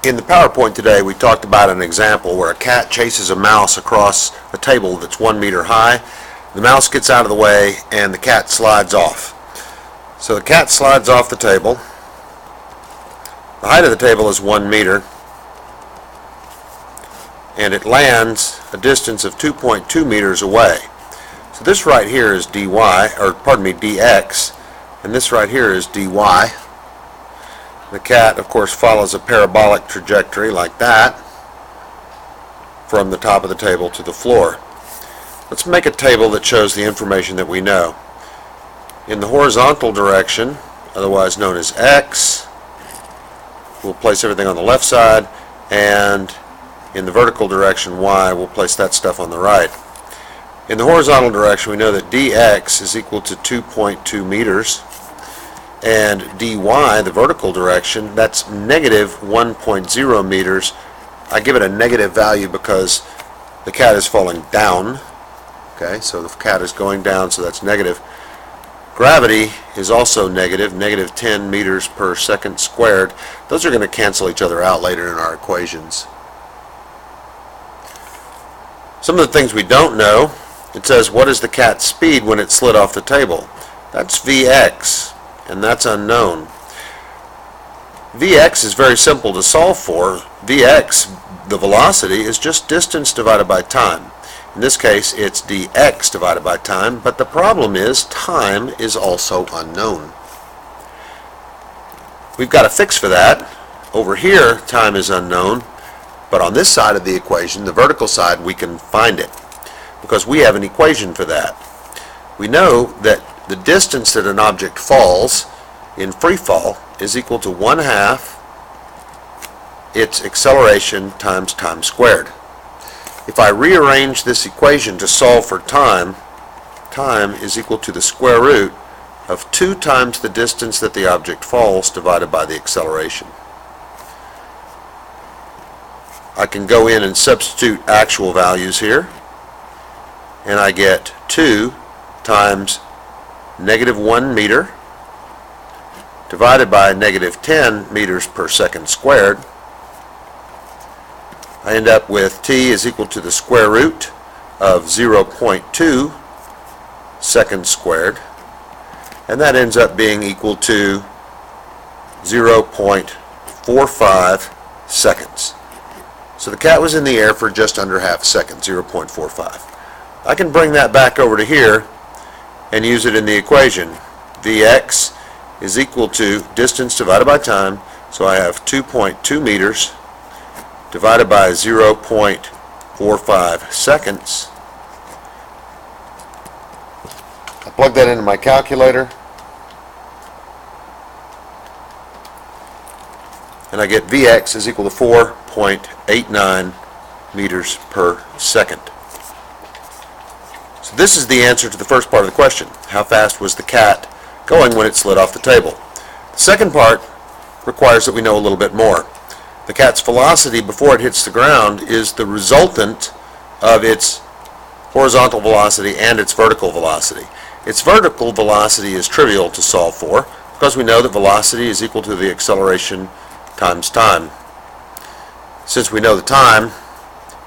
In the PowerPoint today, we talked about an example where a cat chases a mouse across a table that's 1 meter high. The mouse gets out of the way and the cat slides off. So the cat slides off the table. The height of the table is 1 meter, and it lands a distance of 2.2 meters away. So this right here is dx, and this right here is dy. The cat, of course, follows a parabolic trajectory like that from the top of the table to the floor. Let's make a table that shows the information that we know. In the horizontal direction, otherwise known as x, we'll place everything on the left side, and in the vertical direction, y, we'll place that stuff on the right. In the horizontal direction, we know that dx is equal to 2.2 meters. And dy, the vertical direction, that's negative 1.0 meters. I give it a negative value because the cat is falling down. Okay, so the cat is going down, so that's negative. Gravity is also negative, negative 10 meters per second squared. Those are going to cancel each other out later in our equations. Some of the things we don't know, it says, what is the cat's speed when it slid off the table? That's Vx. And that's unknown. Vx is very simple to solve for. Vx, the velocity, is just distance divided by time. In this case, it's dx divided by time, but the problem is time is also unknown. We've got a fix for that. Over here, time is unknown, but on this side of the equation, the vertical side, we can find it because we have an equation for that. We know that the distance that an object falls in free fall is equal to 1/2 its acceleration times time squared. If I rearrange this equation to solve for time, time is equal to the square root of 2 times the distance that the object falls divided by the acceleration. I can go in and substitute actual values here, and I get 2 times negative 1 meter divided by negative 10 meters per second squared. I end up with t is equal to the square root of 0.2 seconds squared, and that ends up being equal to 0.45 seconds. So the cat was in the air for just under half a second, 0.45. I can bring that back over to here and use it in the equation. Vx is equal to distance divided by time, so I have 2.2 meters divided by 0.45 seconds. I plug that into my calculator, and I get Vx is equal to 4.89 meters per second. So this is the answer to the first part of the question. How fast was the cat going when it slid off the table? The second part requires that we know a little bit more. The cat's velocity before it hits the ground is the resultant of its horizontal velocity and its vertical velocity. Its vertical velocity is trivial to solve for because we know that velocity is equal to the acceleration times time. Since we know the time,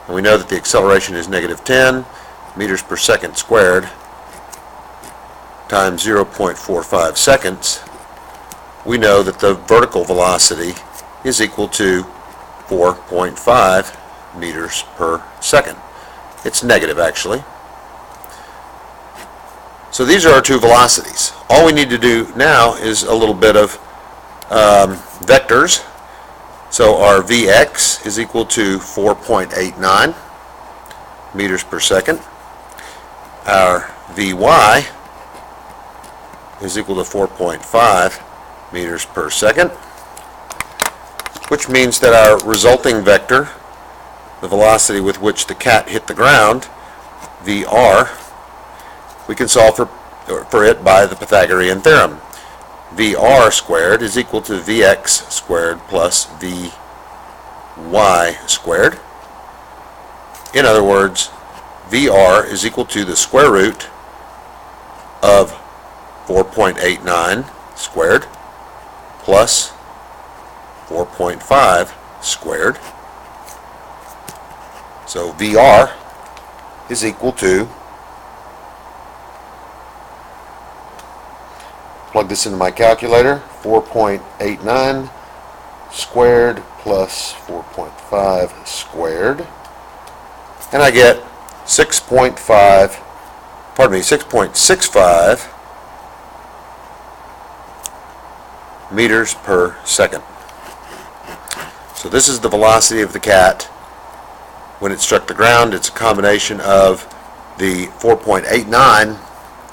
and we know that the acceleration is negative 10 meters per second squared times 0.45 seconds, we know that the vertical velocity is equal to 4.5 meters per second. It's negative, actually. So these are our two velocities. All we need to do now is a little bit of vectors. So our Vx is equal to 4.89 meters per second. Our Vy is equal to 4.5 meters per second, which means that our resulting vector, the velocity with which the cat hit the ground, Vr, we can solve for it by the Pythagorean theorem. Vr squared is equal to Vx squared plus Vy squared. In other words, Vr is equal to the square root of 4.89 squared plus 4.5 squared. So VR is equal to, plug this into my calculator, 4.89 squared plus 4.5 squared, and I get 6.65 meters per second. So this is the velocity of the cat when it struck the ground. It's a combination of the 4.89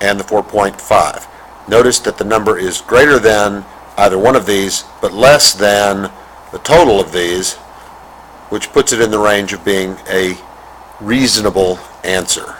and the 4.5. Notice that the number is greater than either one of these, but less than the total of these, which puts it in the range of being a reasonable answer.